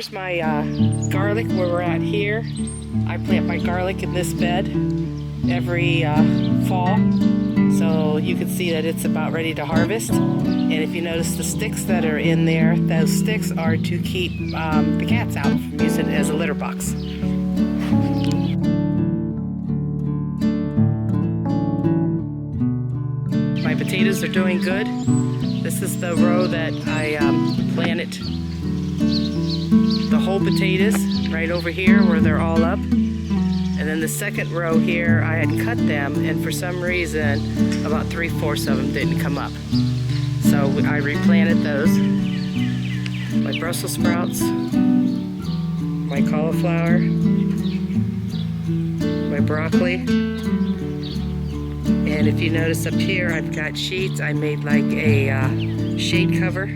Here's my garlic where we're at here. I plant my garlic in this bed every fall. So you can see that it's about ready to harvest. And if you notice the sticks that are in there, those sticks are to keep the cats out from using it as a litter box. My potatoes are doing good. This is the row that I planted the whole potatoes right over here where they're all up. And then the second row here, I had cut them, and for some reason, about 3/4 of them didn't come up. So I replanted those. My Brussels sprouts, my cauliflower, my broccoli. And if you notice up here, I've got sheets. I made like a shade cover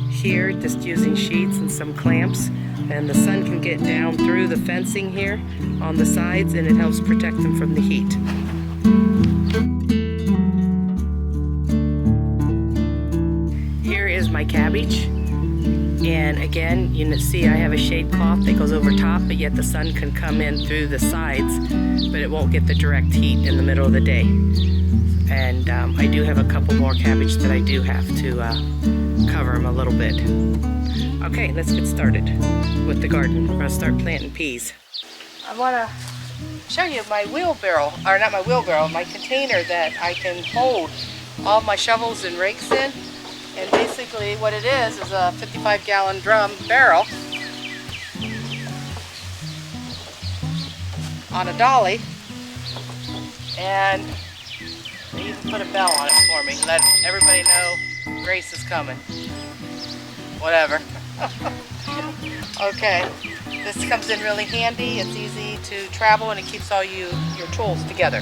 here, just using sheets and some clamps. And the sun can get down through the fencing here on the sides, and it helps protect them from the heat. Here is my cabbage. And again, you see I have a shade cloth that goes over top, but yet the sun can come in through the sides, but it won't get the direct heat in the middle of the day. And I do have a couple more cabbage that I do have to cover them a little bit. Okay, let's get started with the garden. We're gonna start planting peas. I wanna show you my wheelbarrow, or not my wheelbarrow, my container that I can hold all my shovels and rakes in. And basically what it is a 55-gallon drum barrel on a dolly. And they even put a bell on it for me, let everybody know Grace is coming. Whatever. Okay, this comes in really handy. It's easy to travel, and it keeps all your tools together.